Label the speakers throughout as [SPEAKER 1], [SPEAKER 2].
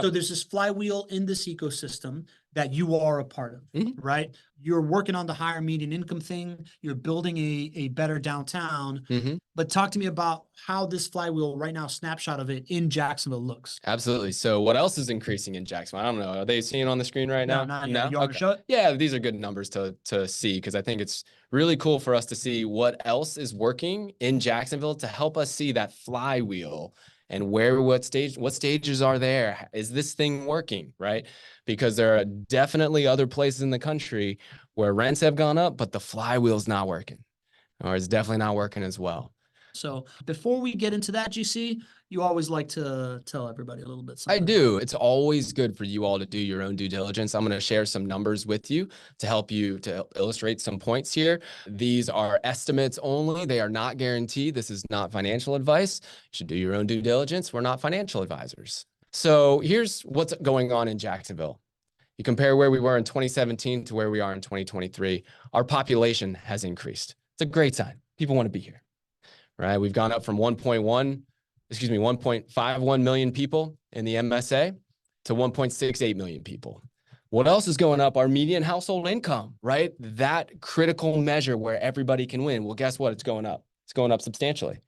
[SPEAKER 1] So there's this flywheel in this ecosystem that you are a part of, right? You're working on the higher median income thing. You're building a better downtown. But talk to me about how this flywheel right now, snapshot of it in Jacksonville looks.
[SPEAKER 2] Absolutely. So what else is increasing in Jacksonville? I don't know. Are they seeing on the screen right now?
[SPEAKER 1] No, not yet. You want to show it?
[SPEAKER 2] Yeah, these are good numbers to see, because I think it's really cool for us to see what else is working in Jacksonville to help us see that flywheel and what stages are there. Is this thing working, right? Because there are definitely other places in the country where rents have gone up, but the flywheel's not working, or it's definitely not working as well.
[SPEAKER 1] So before we get into that, GC, you always like to tell everybody a little bit something.
[SPEAKER 2] I do. It's always good for you all to do your own due diligence. I'm going to share some numbers with you to help you to illustrate some points here. These are estimates only. They are not guaranteed. This is not financial advice. You should do your own due diligence. We're not financial advisors. So here's what's going on in Jacksonville. You compare where we were in 2017 to where we are in 2023. Our population has increased. It's a great sign. People want to be here, right? We've gone up from 1.51 million people in the MSA to 1.68 million people. What else is going up? Our median household income, right? That critical measure where everybody can win. Well, guess what? It's going up. It's going up substantially.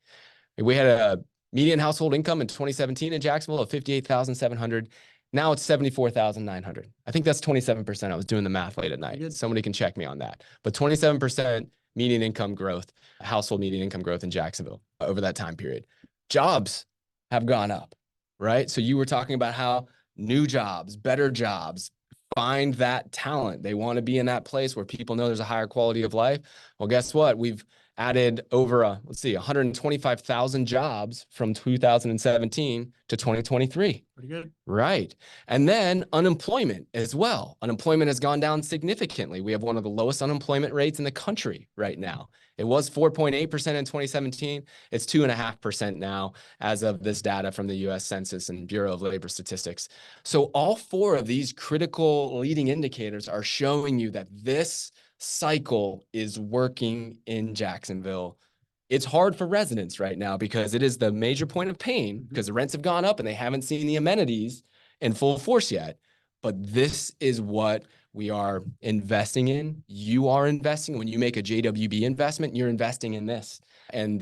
[SPEAKER 2] We had a median household income in 2017 in Jacksonville of 58,700. Now it's 74,900. I think that's 27%. I was doing the math late at night. Somebody can check me on that. But 27% median income growth, household median income growth in Jacksonville over that time period. Jobs have gone up, right? So you were talking about how new jobs, better jobs, find that talent. They want to be in that place where people know there's a higher quality of life. Well, guess what? We've added over 125,000 jobs from 2017 to 2023.
[SPEAKER 1] Pretty good.
[SPEAKER 2] Right. And then unemployment as well. Unemployment has gone down significantly. We have one of the lowest unemployment rates in the country right now. It was 4.8% in 2017. It's 2.5% now as of this data from the U.S. Census and Bureau of Labor Statistics. So all four of these critical leading indicators are showing you that this cycle is working in Jacksonville. It's hard for residents right now because it is the major point of pain because the rents have gone up and they haven't seen the amenities in full force yet. But this is what we are investing in. You are investing. When you make a JWB investment, you're investing in this. And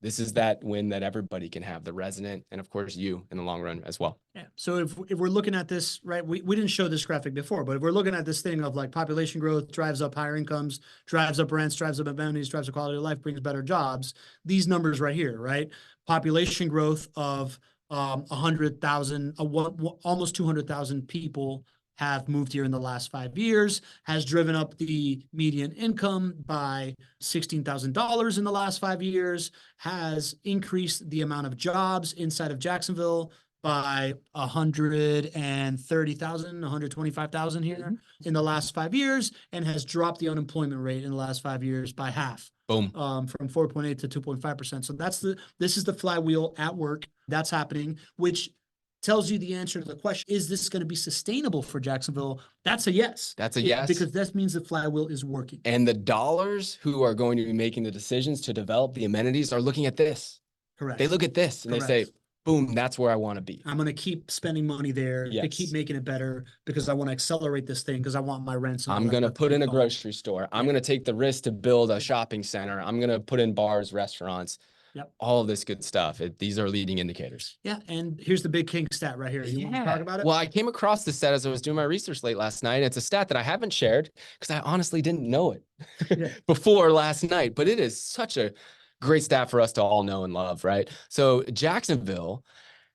[SPEAKER 2] this is that win that everybody can have, the resident, and of course you in the long run as well.
[SPEAKER 1] Yeah. So if we're looking at this, right, we didn't show this graphic before, but if we're looking at this thing of like population growth drives up higher incomes, drives up rents, drives up amenities, drives up quality of life, brings better jobs, these numbers right here, right? Population growth of 100,000, almost 200,000 people have moved here in the last 5 years, has driven up the median income by $16,000 in the last 5 years, has increased the amount of jobs inside of Jacksonville by 130,000, 125,000 here in the last 5 years, and has dropped the unemployment rate in the last 5 years by half.
[SPEAKER 2] Boom.
[SPEAKER 1] From 4.8 to 2.5%. So this is the flywheel at work that's happening, which tells you the answer to the question, is this going to be sustainable for Jacksonville? That's a yes.
[SPEAKER 2] That's a yes.
[SPEAKER 1] Because that means the flywheel is working.
[SPEAKER 2] And the dollars who are going to be making the decisions to develop the amenities are looking at this.
[SPEAKER 1] Correct.
[SPEAKER 2] They look at this and they say, boom, that's where I want to be.
[SPEAKER 1] I'm going to keep spending money there to keep making it better because I want to accelerate this thing because I want my rents.
[SPEAKER 2] I'm going to put in a grocery store. I'm going to take the risk to build a shopping center. I'm going to put in bars, restaurants. Yep. All of this good stuff. These are leading indicators.
[SPEAKER 1] Yeah. And here's the big king stat right here. You want to talk about it?
[SPEAKER 2] Well, I came across this stat as I was doing my research late last night. It's a stat that I haven't shared because I honestly didn't know it before last night, but it is such a great stat for us to all know and love, right? So Jacksonville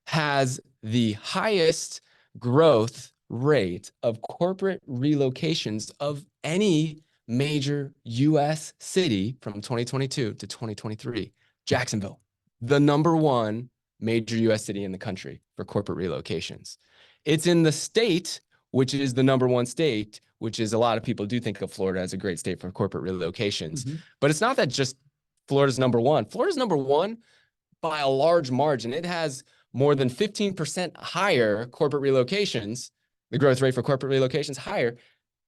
[SPEAKER 2] has the highest growth rate of corporate relocations of any major U.S. city from 2022 to 2023. Jacksonville, the #1 major U.S. city in the country for corporate relocations. It's in the state, which is the #1 state, which is a lot of people do think of Florida as a great state for corporate relocations. But it's not that just Florida's #1. Florida's #1 by a large margin. It has more than 15% higher corporate relocations, the growth rate for corporate relocations higher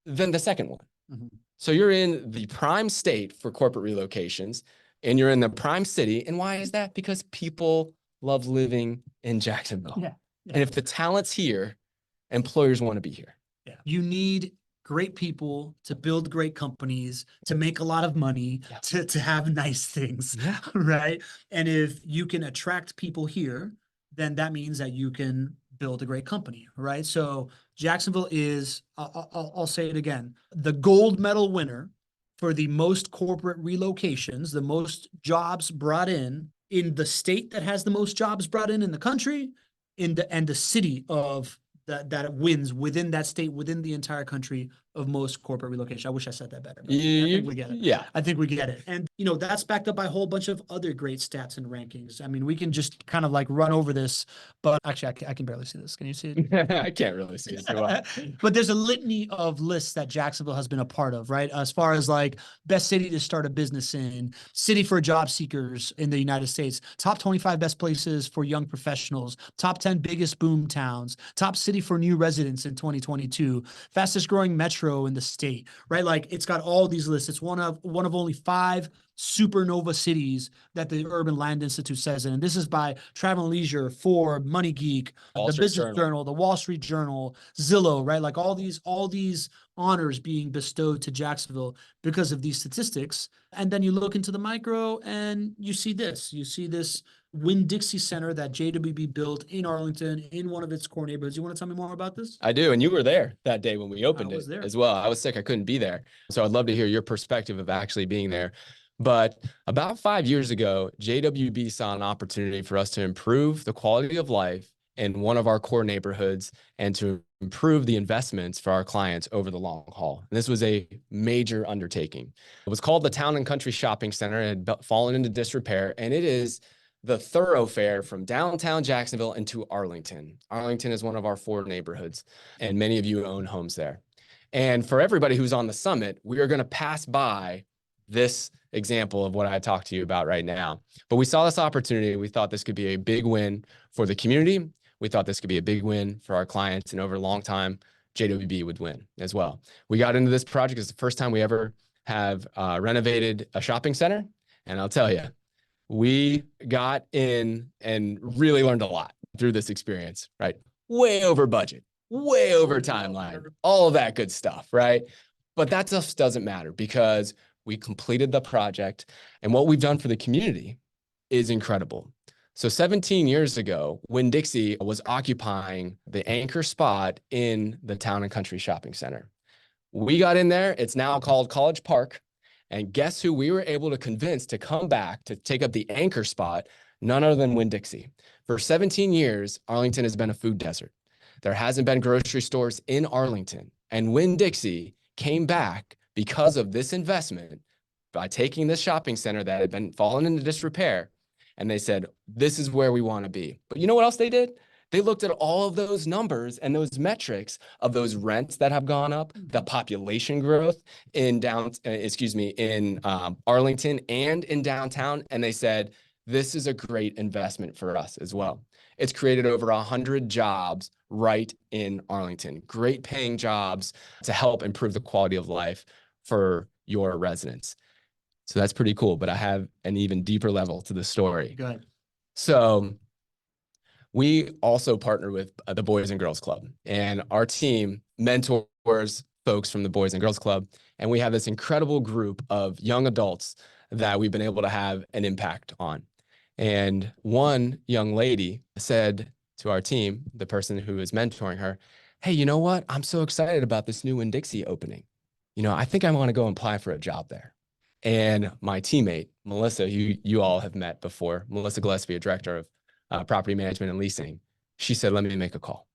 [SPEAKER 2] than the second one. So you're in the prime state for corporate relocations, and you're in the prime city. And why is that? Because people love living in Jacksonville.
[SPEAKER 1] Yeah.
[SPEAKER 2] And if the talent's here, employers want to be here.
[SPEAKER 1] Yeah. You need great people to build great companies, to make a lot of money, to have nice things, right? And if you can attract people here, then that means that you can build a great company, right? So Jacksonville is, I'll say it again, the gold medal winner for the most corporate relocations, the most jobs brought in the state that has the most jobs brought in the country, and the city of that wins within that state, within the entire country of most corporate relocation. I wish I said that better. I think we get it.
[SPEAKER 2] Yeah.
[SPEAKER 1] I think we get it. And, you know, that's backed up by a whole bunch of other great stats and rankings. I mean, we can just kind of like run over this, but actually I can barely see this. Can you see it?
[SPEAKER 2] I can't really see it too well.
[SPEAKER 1] But there's a litany of lists that Jacksonville has been a part of, right? As far as like best city to start a business in, city for job seekers in the United States, top 25 best places for young professionals, top 10 biggest boom towns, top city for new residents in 2022, fastest growing metro in the state, right? Like it's got all these lists. It's one of only 5 supernova cities that the Urban Land Institute says in. And this is by Travel and Leisure, Forbes, Money Geek, the Business Journal, the Wall Street Journal, Zillow, right? Like all these honors being bestowed to Jacksonville because of these statistics. And then you look into the micro and you see this Winn-Dixie Center that JWB built in Arlington in one of its core neighborhoods. You want to tell me more about this?
[SPEAKER 2] I do. And you were there that day when we opened it as well. I was sick. I couldn't be there. So I'd love to hear your perspective of actually being there. But about 5 years ago, JWB saw an opportunity for us to improve the quality of life in one of our core neighborhoods and to improve the investments for our clients over the long haul. And this was a major undertaking. It was called the Town and Country Shopping Center. It had fallen into disrepair, and it is the thoroughfare from downtown Jacksonville into Arlington. Arlington is one of our 4 neighborhoods, and many of you own homes there. And for everybody who's on the summit, we are going to pass by this example of what I talked to you about right now. But we saw this opportunity. We thought this could be a big win for the community. We thought this could be a big win for our clients, and over a long time, JWB would win as well. We got into this project. It's the first time we ever have renovated a shopping center. And I'll tell you, we got in and really learned a lot through this experience, right? Way over budget, way over timeline, all of that good stuff, right? But that just doesn't matter because we completed the project, and what we've done for the community is incredible. So 17 years ago, Winn-Dixie was occupying the anchor spot in the Town and Country Shopping Center. We got in there. It's now called College Park. And guess who we were able to convince to come back to take up the anchor spot? None other than Winn-Dixie. For 17 years, Arlington has been a food desert. There hasn't been grocery stores in Arlington. And Winn-Dixie came back because of this investment by taking this shopping center that had been fallen into disrepair. And they said, this is where we want to be. But you know what else they did? They looked at all of those numbers and those metrics of those rents that have gone up, the population growth in Arlington and in downtown. And they said, this is a great investment for us as well. It's created over 100 jobs right in Arlington, great paying jobs to help improve the quality of life for your residents. So that's pretty cool, but I have an even deeper level to the story.
[SPEAKER 1] Go ahead.
[SPEAKER 2] So we also partner with the Boys and Girls Club, and our team mentors folks from the Boys and Girls Club. And we have this incredible group of young adults that we've been able to have an impact on. And one young lady said to our team, the person who is mentoring her, hey, you know what? I'm so excited about this new Winn-Dixie opening. You know, I think I want to go and apply for a job there. And my teammate, Melissa, who you all have met before, Melissa Gillespie, director of property management and leasing, she said, let me make a call.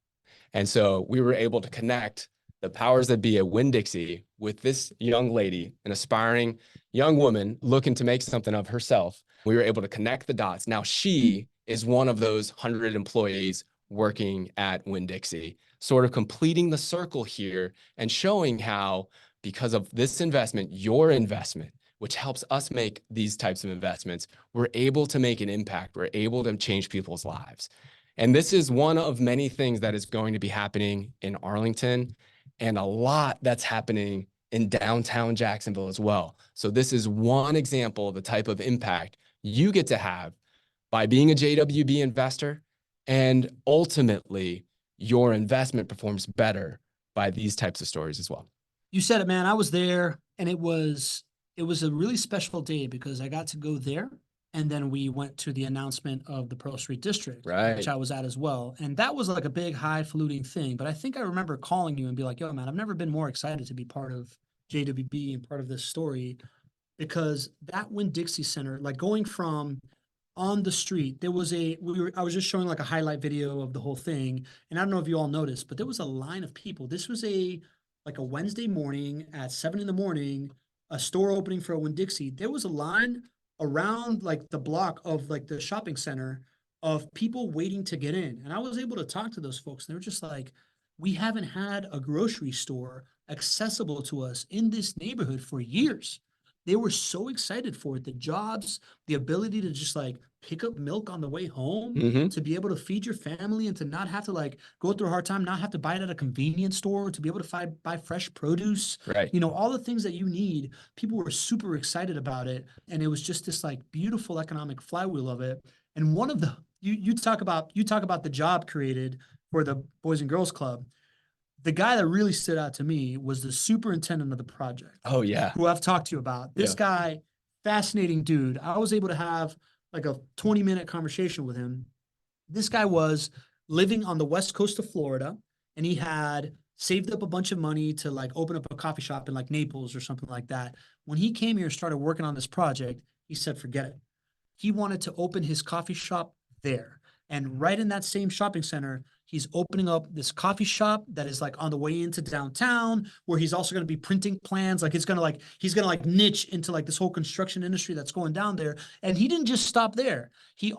[SPEAKER 2] And so we were able to connect the powers that be at Winn-Dixie with this young lady, an aspiring young woman looking to make something of herself. We were able to connect the dots. Now she is one of those 100 employees working at Winn-Dixie, sort of completing the circle here and showing how, because of this investment, your investment, which helps us make these types of investments, we're able to make an impact. We're able to change people's lives. And this is one of many things that is going to be happening in Arlington, and a lot that's happening in downtown Jacksonville as well. So this is one example of the type of impact you get to have by being a JWB investor And ultimately, your investment performs better by these types of stories as well.
[SPEAKER 1] You said it, man. I was there, and it was a really special day because I got to go there, and then we went to the announcement of the Pearl Street District,
[SPEAKER 2] Right.
[SPEAKER 1] which I was at as well. And that was like a big highfalutin thing. But I think I remember calling you and be like, "Yo, man, I've never been more excited to be part of JWB and part of this story." Because that Winn-Dixie Center, like going from on the street, there was I was just showing like a highlight video of the whole thing. And I don't know if you all noticed, but there was a line of people. This was like a Wednesday morning at 7 in the morning, a store opening for a Winn-Dixie. There was a line around like the block of like the shopping center of people waiting to get in. And I was able to talk to those folks. And they were just like, we haven't had a grocery store accessible to us in this neighborhood for years. They were so excited for it. The jobs, the ability to just like pick up milk on the way home, to be able to feed your family and to not have to like go through a hard time, not have to buy it at a convenience store, to be able to buy fresh produce,
[SPEAKER 2] Right.
[SPEAKER 1] you know, all the things that you need. People were super excited about it. And it was just this like beautiful economic flywheel of it. And one of the, you talk about the job created for the Boys and Girls Club. The guy that really stood out to me was the superintendent of the project.
[SPEAKER 2] Oh, yeah.
[SPEAKER 1] Who I've talked to you about. This guy, fascinating dude. I was able to have like a 20-minute conversation with him. This guy was living on the west coast of Florida, and he had saved up a bunch of money to like open up a coffee shop in like Naples or something like that. When he came here and started working on this project, he said, forget it. He wanted to open his coffee shop there. And right in that same shopping center, he's opening up this coffee shop that is like on the way into downtown, where he's also going to be printing plans. Like he's going to niche into like this whole construction industry that's going down there. And he didn't just stop there. There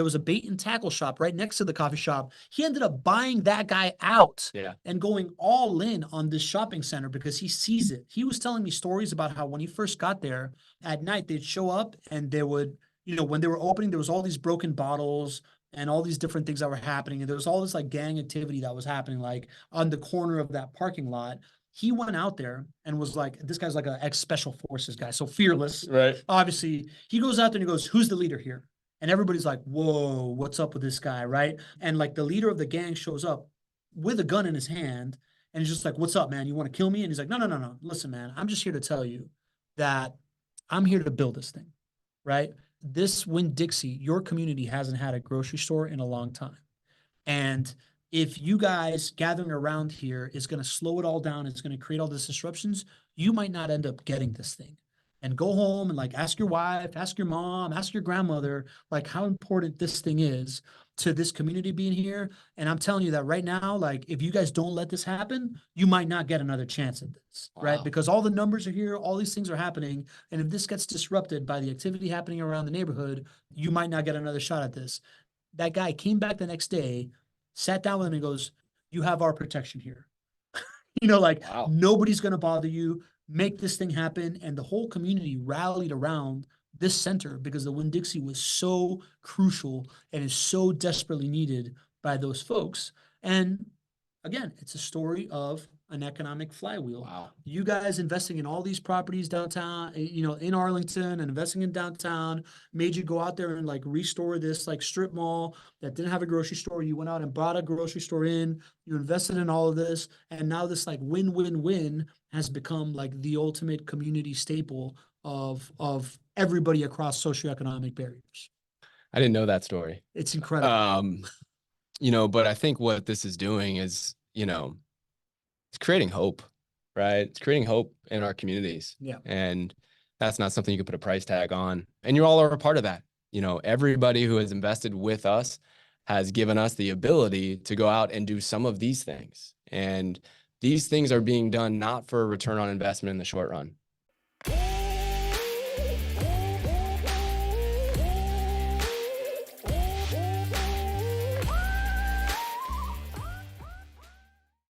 [SPEAKER 1] was a bait and tackle shop right next to the coffee shop. He ended up buying that guy out and going all in on this shopping center because he sees it. He was telling me stories about how when he first got there at night, they'd show up and they would, you know, when they were opening, there was all these broken bottles and all these different things that were happening. And there was all this like gang activity that was happening, like on the corner of that parking lot. He went out there and was like, this guy's like an ex-special forces guy. So fearless.
[SPEAKER 2] Right.
[SPEAKER 1] Obviously, he goes out there and he goes, who's the leader here? And everybody's like, whoa, what's up with this guy? Right. And like the leader of the gang shows up with a gun in his hand. And he's just like, what's up, man? You want to kill me? And he's like, no. Listen, man, I'm just here to tell you that I'm here to build this thing. Right. This Winn-Dixie, your community hasn't had a grocery store in a long time. And if you guys gathering around here is going to slow it all down, it's going to create all these disruptions, you might not end up getting this thing. And go home and like ask your wife, ask your mom, ask your grandmother, like how important this thing is to this community being here. And I'm telling you that right now, like if you guys don't let this happen, you might not get another chance at this, right? Because all the numbers are here, all these things are happening. And if this gets disrupted by the activity happening around the neighborhood, you might not get another shot at this. That guy came back the next day, sat down with him and goes, you have our protection here. You know, like nobody's going to bother you. Make this thing happen. And the whole community rallied around this center because the Winn-Dixie was so crucial and is so desperately needed by those folks. And again, it's a story of an economic flywheel.
[SPEAKER 2] Wow.
[SPEAKER 1] You guys investing in all these properties downtown, you know, in Arlington and investing in downtown made you go out there and like restore this like strip mall that didn't have a grocery store. You went out and brought a grocery store in, you invested in all of this. And now this like win-win-win has become like the ultimate community staple of everybody across socioeconomic barriers.
[SPEAKER 2] I didn't know that story.
[SPEAKER 1] It's incredible.
[SPEAKER 2] You know, but I think what this is doing is, you know, it's creating hope, right? It's creating hope in our communities.
[SPEAKER 1] Yeah.
[SPEAKER 2] And that's not something you can put a price tag on. And you all are a part of that. You know, everybody who has invested with us has given us the ability to go out and do some of these things. And these things are being done not for a return on investment in the short run.